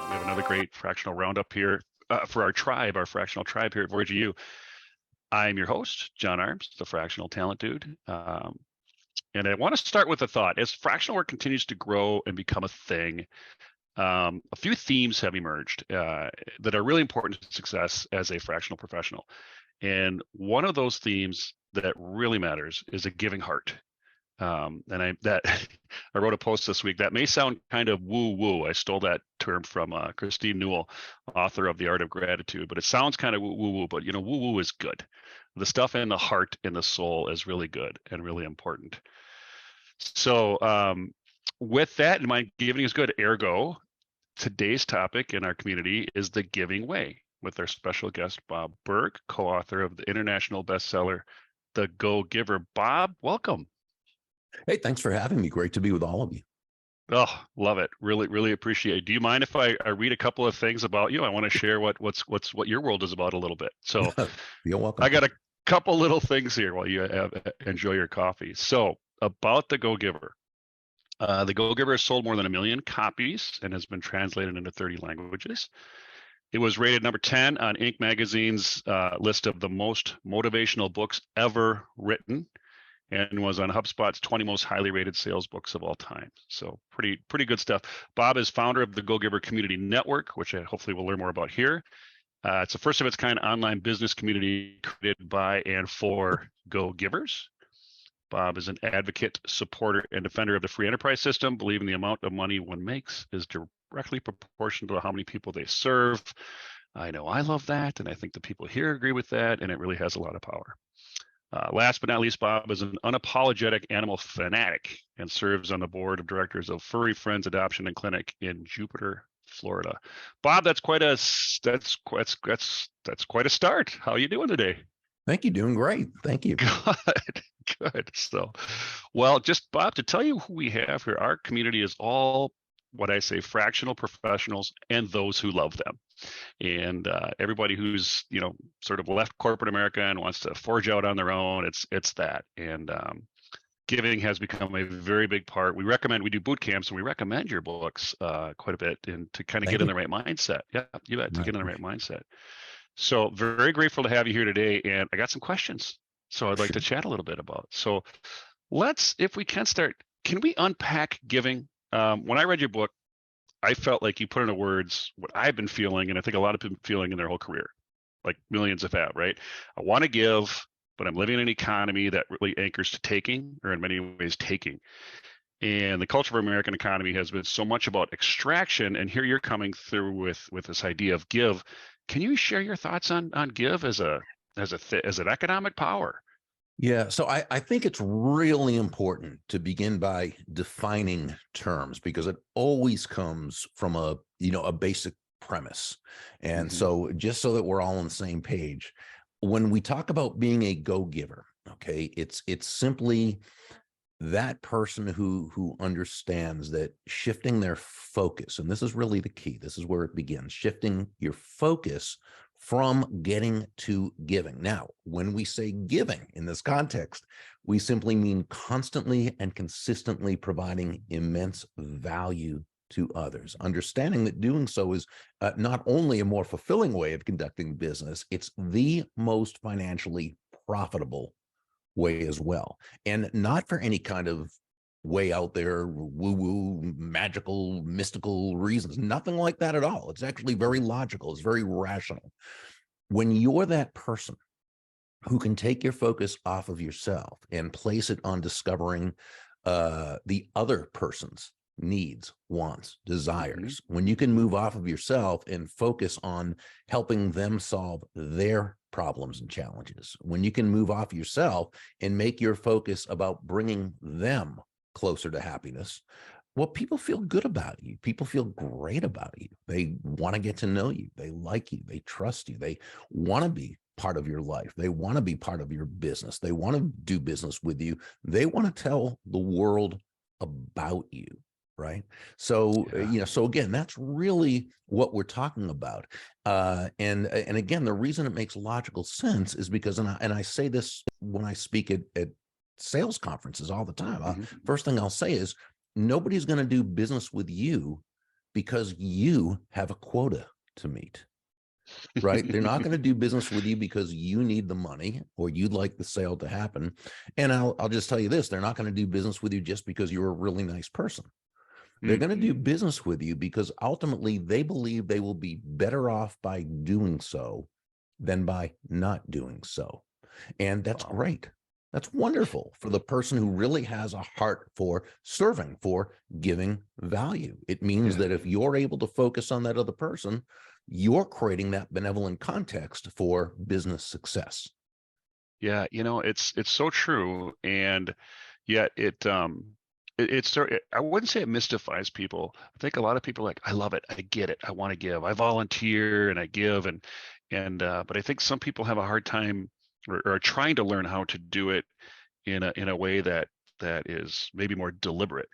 We have another great fractional roundup here for our tribe, our fractional tribe here at Voyager U. I'm your host, John Arms, the fractional talent dude. And I want to start with a thought. As fractional work continues to grow and become a thing, a few themes have emerged that are really important to success as a fractional professional. And one of those themes that really matters is a giving heart. And I wrote a post this week that may sound kind of woo-woo. I stole that term from Christine Newell, author of The Art of Gratitude, but it sounds kind of woo-woo, but woo-woo is good. The stuff in the heart, in the soul is really good and really important. So with that in mind, giving is good. Ergo, today's topic in our community is the giving way with our special guest, Bob Burg, co-author of the international bestseller, The Go Giver. Bob, welcome. Hey, thanks for having me. Great to be with all of you. Oh, love it. Really, really appreciate it. Do you mind if I read a couple of things about you? I want to share what your world is about a little bit. So you're welcome. I got a couple little things here while you enjoy your coffee. So about the Go Giver. The Go Giver has sold more than 1 million copies and has been translated into 30 languages. It was rated number 10 on Inc. magazine's list of the most motivational books ever written, and was on HubSpot's 20 most highly rated sales books of all time. So pretty good stuff. Bob is founder of the Go Giver Community Network, which I hopefully we'll learn more about here. It's a first of its kind online business community created by and for Go Givers. Bob is an advocate, supporter, and defender of the free enterprise system, believing the amount of money one makes is directly proportional to how many people they serve. I know I love that, and I think the people here agree with that, and it really has a lot of power. Last but not least, Bob is an unapologetic animal fanatic and serves on the board of directors of Furry Friends Adoption and Clinic in Jupiter, Florida. Bob, that's quite a start. How are you doing today? Thank you. Doing great. Thank you. Good. So, well, just Bob, to tell you who we have here, our community is all what I say fractional professionals and those who love them. And everybody who's, sort of left corporate America and wants to forge out on their own, it's that. And giving has become a very big part. We do boot camps, and we recommend your books quite a bit, and to kind of get in the right mindset. Yeah, you bet, to get in the right mindset. So very grateful to have you here today. And I got some questions. So I'd like to chat a little bit about. So if we can start, can we unpack giving? When I read your book, I felt like you put into words what I've been feeling, and I think a lot of people feeling in their whole career, like millions have, right? I want to give, but I'm living in an economy that really anchors to taking, or in many ways taking. And the culture of American economy has been so much about extraction, and here you're coming through with this idea of give. Can you share your thoughts on give as an economic power? Yeah, so I think it's really important to begin by defining terms, because it always comes from a basic premise. And so just so that we're all on the same page, when we talk about being a go-giver, okay, it's simply that person who understands that shifting their focus, and this is really the key, this is where it begins, shifting your focus from getting to giving. Now, when we say giving in this context, we simply mean constantly and consistently providing immense value to others, understanding that doing so is not only a more fulfilling way of conducting business, it's the most financially profitable way as well. And not for any kind of way out there, woo-woo, magical, mystical reasons. Nothing like that at all. It's actually very logical. It's very rational. When you're that person who can take your focus off of yourself and place it on discovering the other person's needs, wants, desires, when you can move off of yourself and focus on helping them solve their problems and challenges, when you can move off yourself and make your focus about bringing them closer to happiness, well, people feel good about you. People feel great about you. They want to get to know you. They like you. They trust you. They want to be part of your life. They want to be part of your business. They want to do business with you. They want to tell the world about you, right? So, so again, that's really what we're talking about. And again, the reason it makes logical sense is because, and I say this when I speak at sales conferences all the time. First thing I'll say is, nobody's going to do business with you because you have a quota to meet, right? They're not going to do business with you because you need the money or you'd like the sale to happen. And I'll just tell you this, they're not going to do business with you just because you're a really nice person. They're going to do business with you because ultimately they believe they will be better off by doing so than by not doing so. And that's great. That's wonderful for the person who really has a heart for serving, for giving value. It means that if you're able to focus on that other person, you're creating that benevolent context for business success. Yeah, it's so true, and yet I wouldn't say it mystifies people. I think a lot of people are like, I love it, I get it, I want to give, I volunteer and I give, but I think some people have a hard time or are trying to learn how to do it in a way that is maybe more deliberate.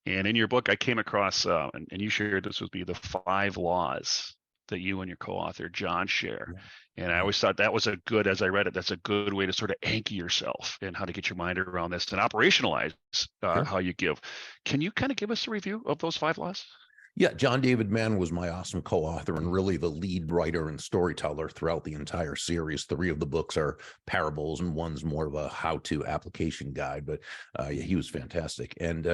And in your book, I came across and you shared this with me, the 5 laws that you and your co-author John share. And I always thought that was as I read it, that's a good way to sort of anchor yourself and how to get your mind around this and operationalize how you give. Can you kind of give us a review of those 5 laws? Yeah, John David Mann was my awesome co-author and really the lead writer and storyteller throughout the entire series. 3 of the books are parables and one's more of a how-to application guide, but yeah, he was fantastic. And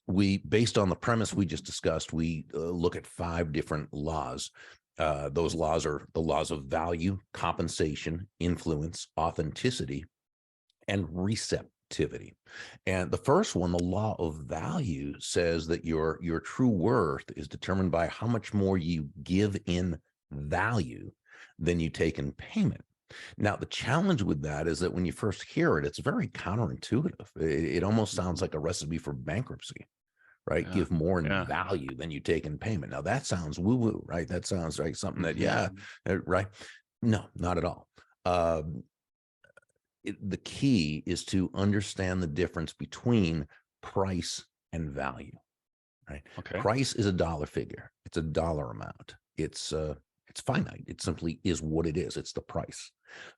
we based on the premise we just discussed, we look at 5 different laws. Those laws are the laws of value, compensation, influence, authenticity, and receptivity. And the first one, the law of value, says that your true worth is determined by how much more you give in value than you take in payment. Now, the challenge with that is that when you first hear it, it's very counterintuitive. It almost sounds like a recipe for bankruptcy, right? Give more in value than you take in payment. Now, that sounds woo-woo, right? That sounds like something that, right? No, not at all. The key is to understand the difference between price and value, right? Okay. Price is a dollar figure. It's a dollar amount. It's finite. It simply is what it is. It's the price.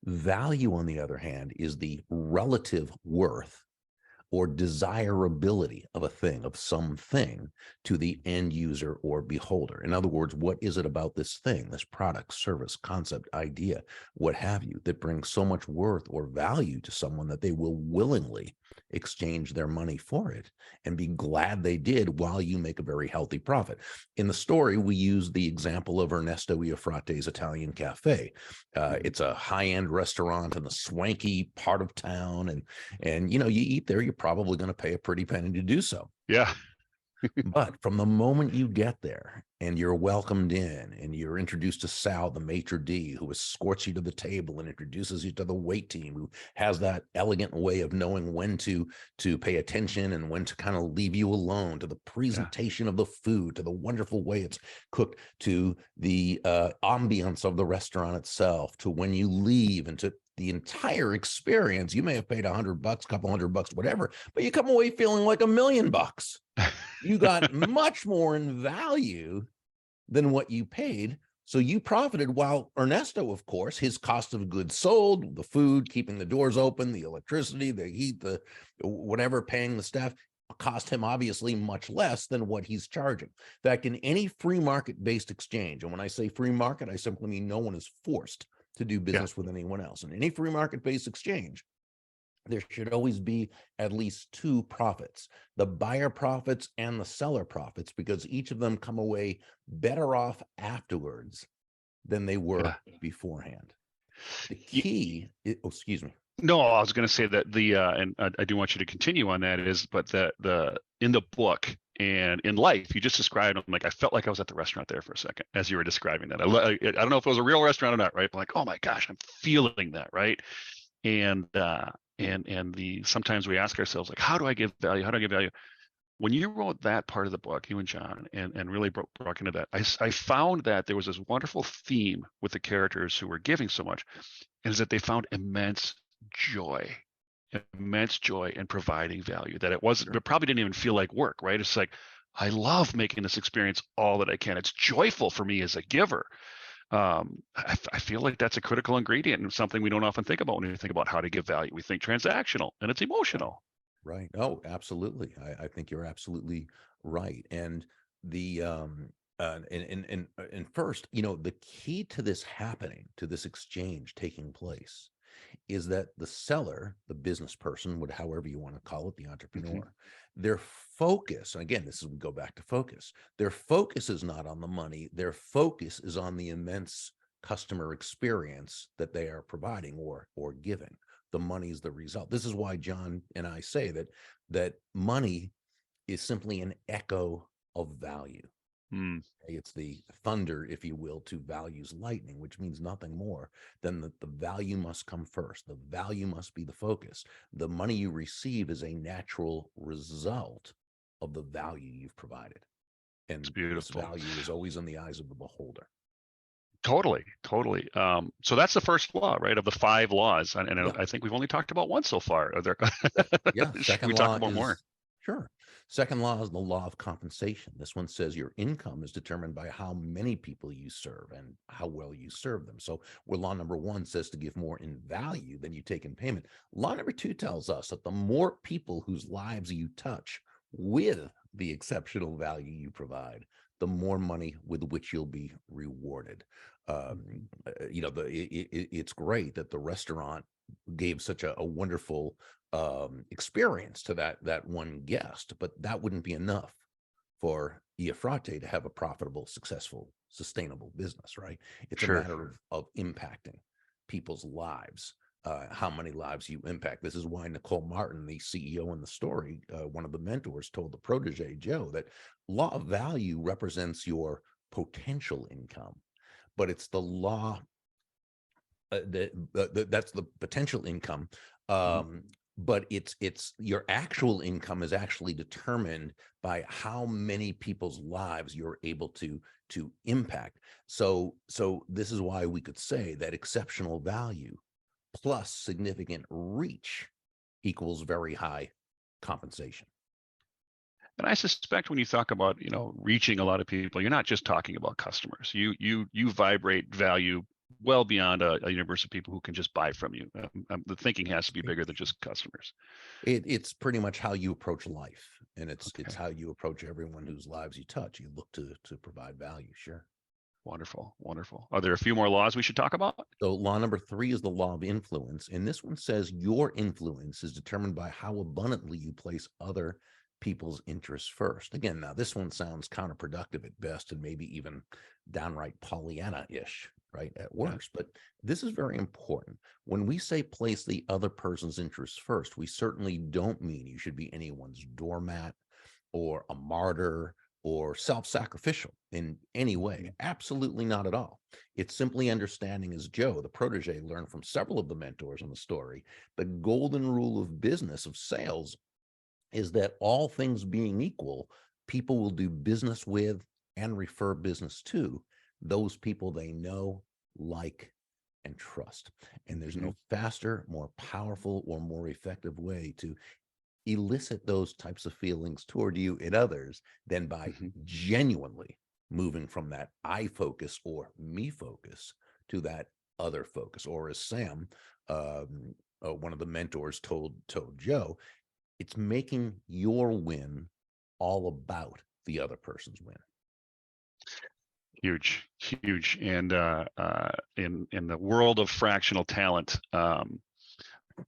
Value, on the other hand, is the relative worth or desirability of a thing, of something, to the end user or beholder. In other words, what is it about this thing, this product, service, concept, idea, what have you, that brings so much worth or value to someone that they will willingly exchange their money for it and be glad they did while you make a very healthy profit. In the story, we use the example of Ernesto Iafrate's Italian Cafe. It's a high-end restaurant in the swanky part of town, and you eat there, you're probably going to pay a pretty penny to do so. Yeah. But from the moment you get there and you're welcomed in and you're introduced to Sal, the maitre d', who escorts you to the table and introduces you to the wait team, who has that elegant way of knowing when to pay attention and when to kind of leave you alone, to the presentation of the food, to the wonderful way it's cooked, to the ambiance of the restaurant itself, to when you leave, and to the entire experience. You may have paid $100, couple $100, whatever, but you come away feeling like $1 million. You got much more in value than what you paid. So you profited, while Ernesto, of course, his cost of goods sold, the food, keeping the doors open, the electricity, the heat, the whatever, paying the staff, cost him obviously much less than what he's charging. In fact, in any free market-based exchange, and when I say free market, I simply mean no one is forced to do business with anyone else. In any free market-based exchange, there should always be at least 2 profits, the buyer profits and the seller profits, because each of them come away better off afterwards than they were beforehand. The key, excuse me. No, I was going to say that and I do want you to continue on that, but in the book and in life, you just described, I'm like, I felt like I was at the restaurant there for a second as you were describing that. I don't know if it was a real restaurant or not, right? But like, oh my gosh, I'm feeling that, right? And sometimes we ask ourselves, like, how do I give value? How do I give value? When you wrote that part of the book, you and John, and really broke into that, I found that there was this wonderful theme with the characters who were giving so much, and is that they found immense joy in providing value, that it probably didn't even feel like work, right? It's like, I love making this experience all that I can. It's joyful for me as a giver. I feel like that's a critical ingredient and something we don't often think about when we think about how to give value. We think transactional, and it's emotional. Right. Oh, absolutely. I think you're absolutely right. And and first, the key to this happening, to this exchange taking place, is that the seller, the business person, would however you want to call it, the Hmm. entrepreneur, their focus, and again, this is we go back to focus. Their focus is not on the money. Their focus is on the immense customer experience that they are providing or giving. The money is the result. This is why John and I say that money is simply an echo of value. Mm, It's the thunder, if you will, to value's lightning, which means nothing more than that the value must come first. The value must be the focus. The money you receive is a natural result of the value you've provided. it's And this beautiful. value is always in the eyes of the beholder. Totally, totally. So that's the first law, right, of the 5 laws, and Yeah. I think we've only talked about one so far. Are there? Yeah. Should Second we talk law about more? is sure. Second law is the law of compensation. This one says your income is determined by how many people you serve and how well you serve them. So, where law number 1 says to give more in value than you take in payment, law number 2 tells us that the more people whose lives you touch with the exceptional value you provide, the more money with which you'll be rewarded. Mhm. It's great that the restaurant gave such a wonderful experience to that one guest, but that wouldn't be enough for Iafrate to have a profitable, successful, sustainable business, right? It's a Sure. matter of impacting people's lives, how many lives you impact. This is why Nicole Martin, the CEO in the story, one of the mentors, told the protege Joe that law of value represents your potential income, but it's the law that's the potential income. Mhm. um but it's your actual income is actually determined by how many people's lives you're able to impact. So this is why we could say that exceptional value plus significant reach equals very high compensation. And I suspect when you talk about, reaching a lot of people, you're not just talking about customers. You vibrate value well beyond a universe of people who can just buy from you. The thinking has to be bigger than just customers. It's pretty much how you approach life, and it's Okay. how you approach everyone whose lives you touch. You look to provide value. Sure. Wonderful. Wonderful. Are there a few more laws we should talk about? So law number 3 is the law of influence. And this one says your influence is determined by how abundantly you place other people's interests first. Again, now this one sounds counterproductive at best and maybe even downright Pollyanna-ish, right, at Yeah. worst. But this is very important. When we say place the other person's interests first, we certainly don't mean you should be anyone's doormat or a martyr or self-sacrificial in any way. Mhm. Absolutely not at all. It's simply understanding, as Joe, the protege, learned from several of the mentors in the story, the golden rule of business, of sales, is that all things being equal, people will do business with and refer business to those people they know, like, and trust. And there's no Mhm. faster, more powerful, or more effective way to elicit those types of feelings toward you and others than by Mhm. genuinely moving from that I focus or me focus to that other focus. Or as Sam, one of the mentors, told Joe, it's making your win all about the other person's win. Huge, huge. And in the world of fractional talent,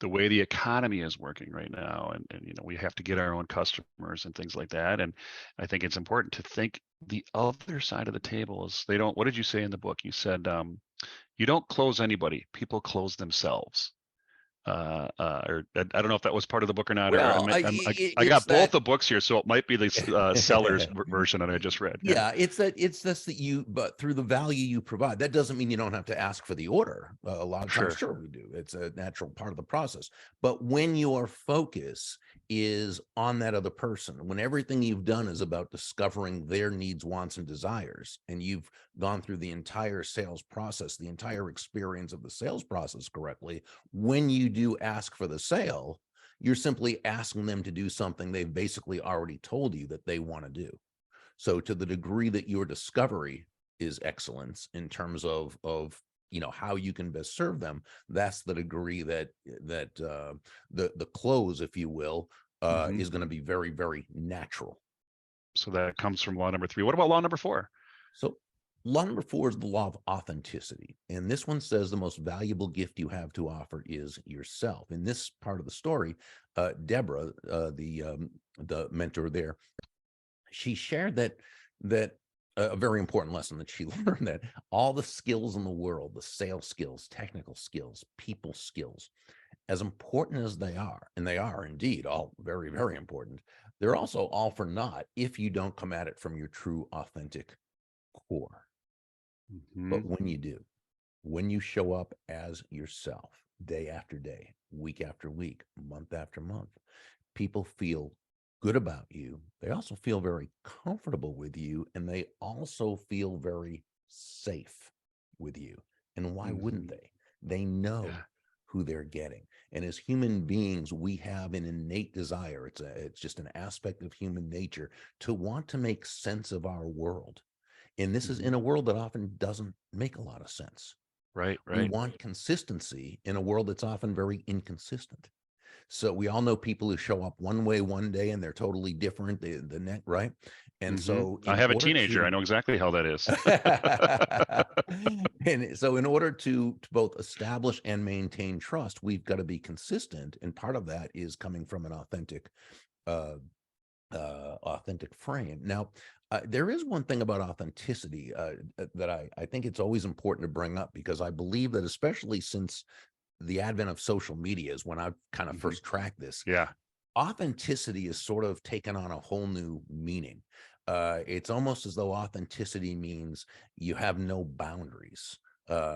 the way the economy is working right now, and we have to get our own customers and things like that. And I think it's important to think the other side of the table is they don't. What did you say in the book? You said you don't close anybody; people close themselves. Or I don't know if that was part of the book or not. Or Well, I it's got both that. the books here, so it might be the seller's version that I just read. Yeah, Yeah, it's this that you, but through the value you provide, that doesn't mean you don't have to ask for the order. A lot of times, sure. sure, we do. It's a natural part of the process. But when your focus is on that other person, when everything you've done is about discovering their needs, wants, and desires, and you've gone through the entire sales process, the entire experience of the sales process correctly, when you do ask for the sale, you're simply asking them to do something they've basically already told you that they want to do. So to the degree that your discovery is excellence in terms of how you can best serve them, that's the degree that the close, if you will, Hmm. is going to be very, very natural. So that comes from law number 3. What about law number 4? So law number 4 is the law of authenticity. And this one says the most valuable gift you have to offer is yourself. In this part of the story, Deborah, the mentor there, she shared that a very important lesson that she learned, that all the skills in the world, the sales skills, technical skills, people skills, as important as they are, and they are indeed all very, very important, they're also all for naught if you don't come at it from your true, authentic core. But when you do, when you show up as yourself, day after day, week after week, month after month, people feel good about you. They also feel very comfortable with you, and they also feel very safe with you. And why wouldn't they? They know who they're getting. And as human beings, we have an innate desire. It's just an aspect of human nature to want to make sense of our world. And this is in a world that often doesn't make a lot of sense. Right. We want consistency in a world that's often very inconsistent. So we all know people who show up one way one day and they're totally different the next, right? And so I in have a order teenager. I to know exactly how that is. and so in order to both establish and maintain trust, we've got to be consistent. And part of that is coming from an authentic frame. Now, there is one thing about authenticity that I think it's always important to bring up, because I believe that, especially since the advent of social media is when I've kind of first tracked this. Yeah. Authenticity is sort of taken on a whole new meaning. It's almost as though authenticity means you have no boundaries.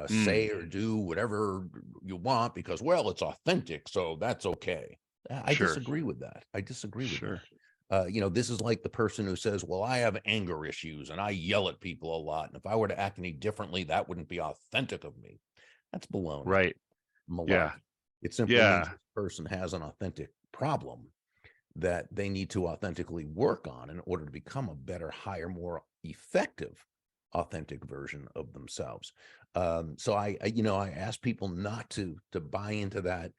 Say or do whatever you want because, well, it's authentic, so that's okay. I disagree with that. I disagree with that. This is like the person who says, well, I have anger issues and I yell at people a lot, and if I were to act any differently, that wouldn't be authentic of me. That's baloney. Right. Malarkey. Yeah. It simply means this person has an authentic problem that they need to authentically work on in order to become a better, higher, more effective, authentic version of themselves. So I ask people not to buy into that,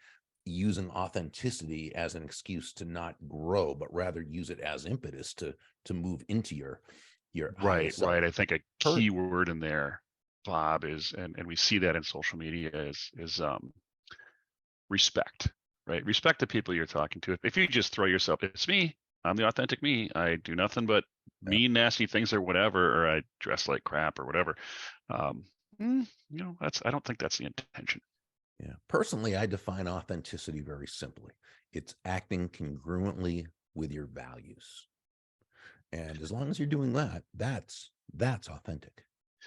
using authenticity as an excuse to not grow, but rather use it as impetus to move into your Right. self. I think a key word in there, Bob, is, and we see that in social media, is respect. Right? Respect the people you're talking to. If you just throw yourself, it's me, I'm the authentic me, I do nothing but mean, nasty things or whatever, or I dress like crap or whatever. I don't think that's the intention. Yeah. Personally, I define authenticity very simply. It's acting congruently with your values. And as long as you're doing that, that's authentic.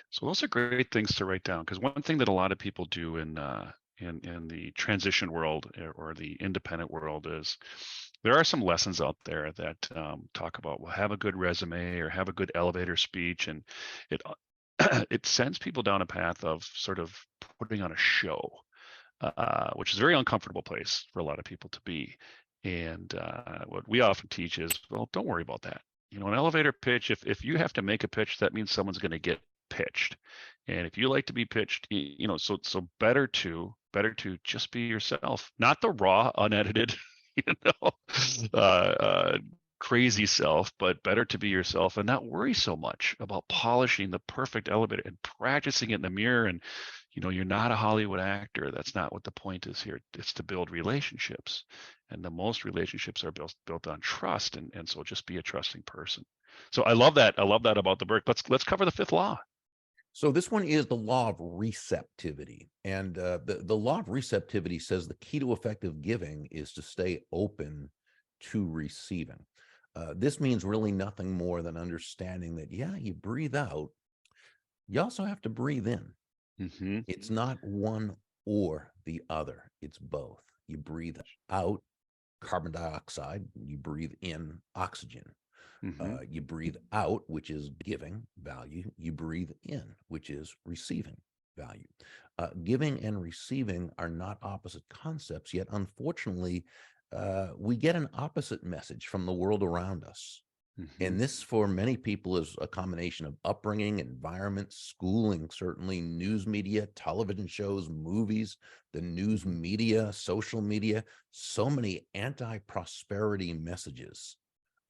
So those are great things to write down, because one thing that a lot of people do in the transition world or the independent world is there are some lessons out there that talk about, well, have a good resume or have a good elevator speech, and it it sends people down a path of sort of putting on a show, which is a very uncomfortable place for a lot of people to be. And what we often teach is, well, don't worry about that. An elevator pitch, if you have to make a pitch, that means someone's going to get pitched. And if you like to be pitched, so better to just be yourself, not the raw, unedited, crazy self, but better to be yourself and not worry so much about polishing the perfect elevator and practicing it in the mirror. And you're not a Hollywood actor. That's not what the point is here. It's to build relationships, and the most relationships are built on trust. And so just be a trusting person. So I love that. I love that about the Burg. Let's cover the 5th law. So this one is the law of receptivity. And the law of receptivity says the key to effective giving is to stay open to receiving. This means really nothing more than understanding that, you breathe out, you also have to breathe in. It's not one or the other. It's both. You breathe out carbon dioxide, you breathe in oxygen. You breathe out, which is giving value. You breathe in, which is receiving value. Giving and receiving are not opposite concepts, yet unfortunately, we get an opposite message from the world around us. And this, for many people, is a combination of upbringing, environment, schooling, certainly news media, television shows, movies, the news media, social media. So many anti-prosperity messages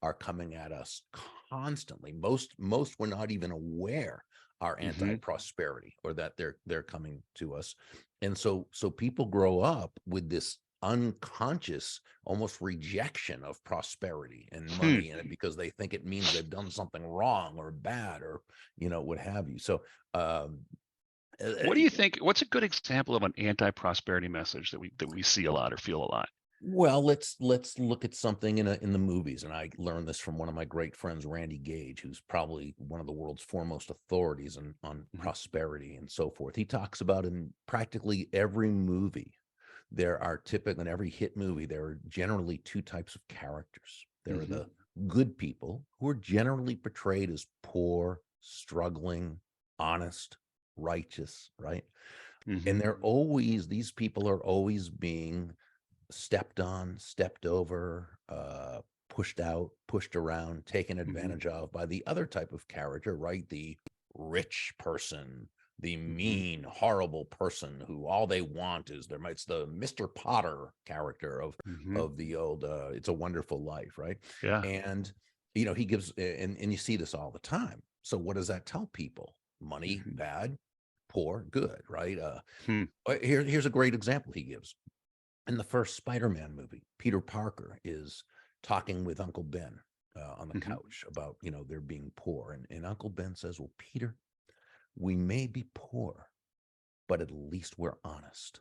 are coming at us constantly. Most we're not even aware are anti-prosperity, or that they're coming to us. And so people grow up with this unconscious almost rejection of prosperity and money, and because they think it means they've done something wrong or bad, or what have you. So What do you think? What's a good example of an anti-prosperity message that we see a lot or feel a lot? well, let's look at something in the movies, and I learned this from one of my great friends, Randy Gage, who's probably one of the world's foremost authorities on prosperity and so forth. He talks about in practically every movie, there are typically, in every hit movie, there are generally two types of characters. There are the good people, who are generally portrayed as poor, struggling, honest, righteous, right? And these people are always being stepped on, stepped over, pushed out, pushed around, taken advantage of by the other type of character, right? The rich person, the mean, horrible person who all they want is it's the Mr. Potter character of the old It's a Wonderful Life, right? Yeah. And he gives, and you see this all the time. So what does that tell people? Money, bad; poor, good, right? Here's a great example he gives. In the first Spider-Man movie, Peter Parker is talking with Uncle Ben on the couch about, they're being poor. And Uncle Ben says, well, Peter, we may be poor, but at least we're honest.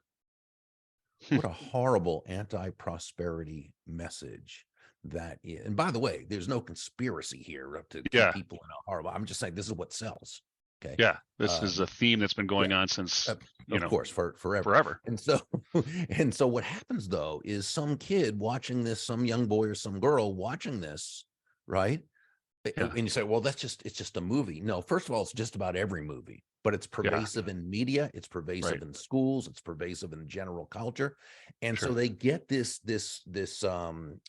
What a horrible anti-prosperity message that is. And by the way, there's no conspiracy here to keep people in a horrible. I'm just saying this is what sells. Okay. Yeah. This is a theme that's been going on since, of course, forever. And so what happens though is some kid watching this, some young boy or some girl watching this, right? And you say, well, it's just a movie. No, first of all, it's just about every movie, but it's pervasive in media, it's pervasive in schools, it's pervasive in general culture. And so they get this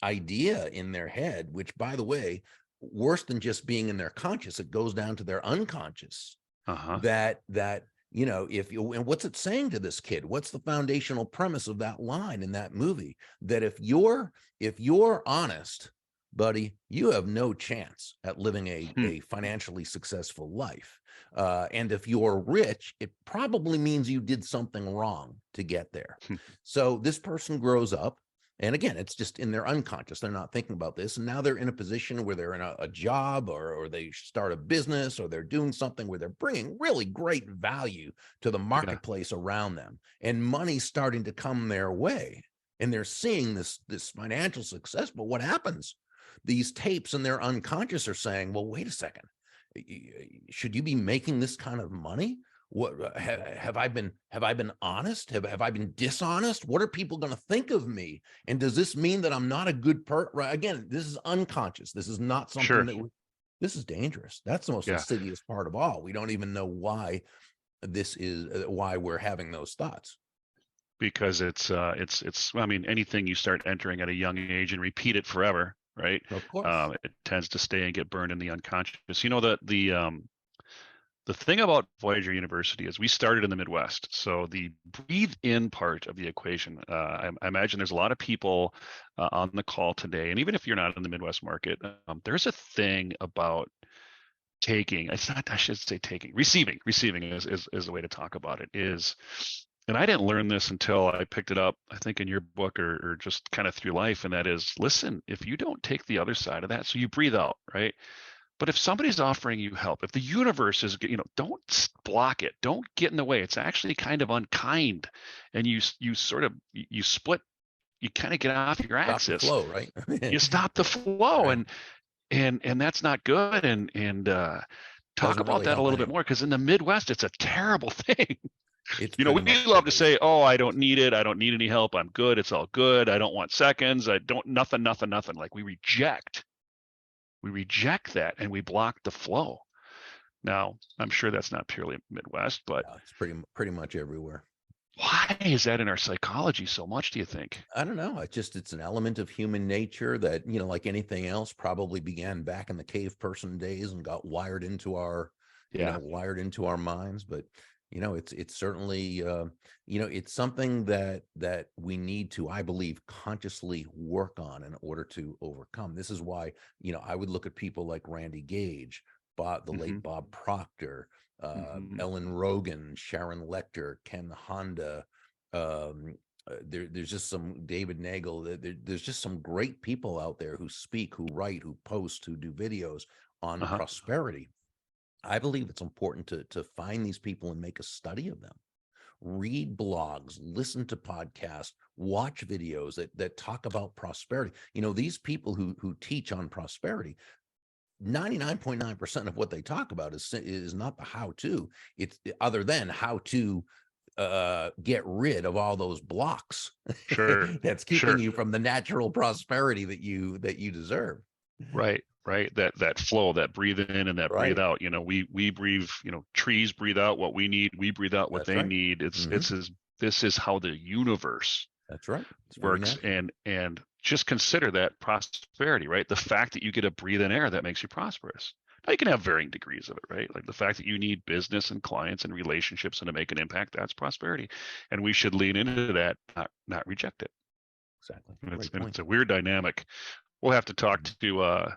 idea in their head, which, by the way, worse than just being in their conscious, it goes down to their unconscious. That if you, and what's it saying to this kid? What's the foundational premise of that line in that movie? That if you're honest, buddy, you have no chance at living a financially successful life. And if you're rich, it probably means you did something wrong to get there. So this person grows up, and again, it's just in their unconscious. They're not thinking about this. And now they're in a position where they're in a job, or they start a business, or they're doing something where they're bringing really great value to the marketplace around them. And money's starting to come their way. And they're seeing this financial success. But what happens? These tapes in their unconscious are saying, well, wait a second. Should you be making this kind of money? What have I been honest? Have I been dishonest? What are people going to think of me? And does this mean that I'm not a good person? Again, this is unconscious. This is not something that this is dangerous. That's the most insidious part of all. We don't even know why why we're having those thoughts. Because it's I mean, anything you start entering at a young age and repeat it forever, right? Of course. It tends to stay and get burned in the unconscious. The thing about Voyager University is we started in the Midwest. So the breathe in part of the equation, I imagine there's a lot of people on the call today. And even if you're not in the Midwest market, there's a thing about taking. It's not, I should say taking, receiving is the way to talk about it is. And I didn't learn this until I picked it up, I think in your book or just kind of through life. And that is, listen, if you don't take the other side of that, so you breathe out, right? But if somebody's offering you help, if the universe is, don't block it. Don't get in the way. It's actually kind of unkind. And you split, you kind of get off your axis. Stop the flow, right? You stop the flow, right. and that's not good. And talk about that a little bit more, because in the Midwest, it's a terrible thing. We love to say, oh, I don't need it. I don't need any help. I'm good. It's all good. I don't want seconds. I don't, nothing. Like we reject that and we block the flow. Now, I'm sure that's not purely Midwest, but it's pretty much everywhere. Why is that in our psychology so much, do you think? I don't know. It's an element of human nature that, like anything else, probably began back in the cave person days and got wired into our, wired into our minds. But It's certainly it's something that we need to, I believe, consciously work on in order to overcome. This is why I would look at people like Randy Gage, the Hmm. late Bob Proctor, Hmm. Ellen Rogan, Sharon Lecter, Ken Honda. There's just some David Nagel. There's just some great people out there who speak, who write, who post, who do videos on Uh-huh. prosperity. I believe it's important to find these people and make a study of them. Read blogs, listen to podcasts, watch videos that talk about prosperity. These people who teach on prosperity, 99.9% of what they talk about is not the how to. It's other than how to get rid of all those blocks Sure. that's keeping Sure. you from the natural prosperity that you deserve. Right. Right. That flow, that breathe in and that breathe Right. out. We breathe, trees breathe out what we need. We breathe out what That's they right. need. Hmm. This is how the universe That's right. It's very works. natural. And just consider that prosperity, right? The fact that you get to breathe in air that makes you prosperous. Now you can have varying degrees of it, right? Like the fact that you need business and clients and relationships and to make an impact, that's prosperity. And we should lean into that, not reject it. Exactly. And Great point. it's a weird dynamic. We'll have to talk Mhm. to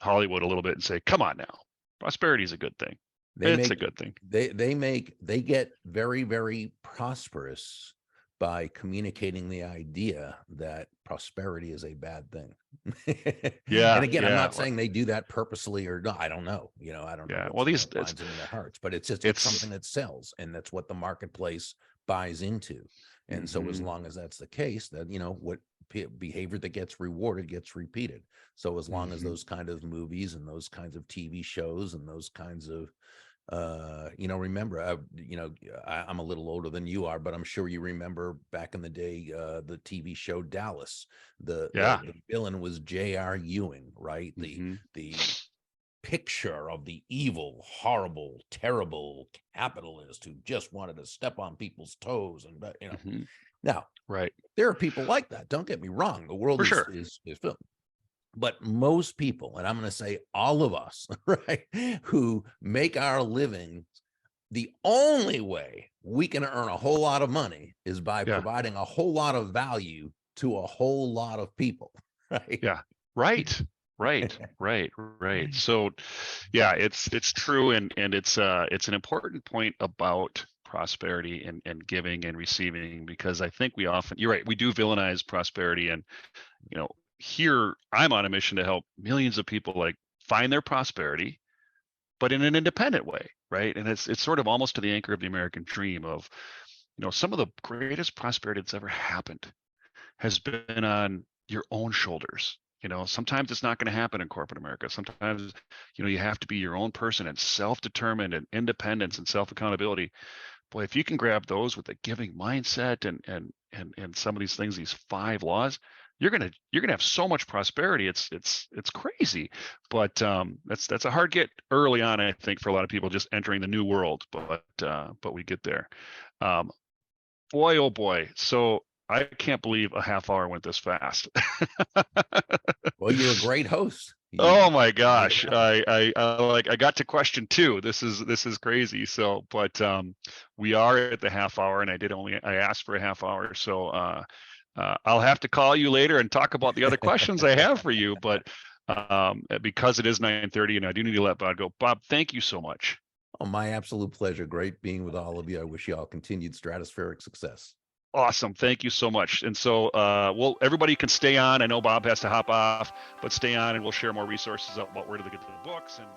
Hollywood a little bit and say, come on now, prosperity is a good thing. They It's a make good thing. they get very, very prosperous by communicating the idea that prosperity is a bad thing. And Yeah, again, I'm yeah, not saying they do that purposely or not. I don't know. I don't know yeah. what's Well, in their minds and in their hearts, but it's it's something that sells, and that's what the marketplace buys into. And so as mhm, long as that's the case, then what behavior that gets rewarded gets repeated. So as long as mhm. those kind of movies and those kinds of TV shows and those kinds of remember, I'm a little older than you are, but I'm sure you remember back in the day, the TV show Dallas. The Yeah. the villain was J.R. Ewing, right? The Hmm. the picture of the evil, horrible, terrible capitalist who just wanted to step on people's toes, and. Hmm. Now, Right. there are people like that. Don't get me wrong. The world For is sure. is filled, but most people, and I'm going to say all of us, right, who make our living, the only way we can earn a whole lot of money is by Yeah. providing a whole lot of value to a whole lot of people, right? Yeah. Right. Right. Right. Right. So yeah, it's true, and it's an important point about prosperity and giving and receiving, because I think we often, you're right, we do villainize prosperity. And here I'm on a mission to help millions of people like find their prosperity, but in an independent way, right? And it's sort of almost to the anchor of the American dream of, some of the greatest prosperity that's ever happened has been on your own shoulders. Sometimes it's not going to happen in corporate America. Sometimes, you have to be your own person, and self-determined and independence and self-accountability. Boy, if you can grab those with a giving mindset and some of these things, these 5 laws, you're gonna have so much prosperity. It's crazy. But that's a hard get early on, I think, for a lot of people just entering the new world. But we get there. Um, Boy, oh boy. So I can't believe a half hour went this fast. Well, you're a great host. Oh my You made it gosh. happen. I got to question 2. This is crazy. So, but we are at the half hour, and I asked for a half hour. So I'll have to call you later and talk about the other questions I have for you. But because it is 9:30 and I do need to let Bob go. Bob, thank you so much. Oh, my absolute pleasure. Great being with all of you. I wish you all continued stratospheric success. Awesome. Thank you so much. And so, everybody can stay on. I know Bob has to hop off, but stay on and we'll share more resources about where to get the books and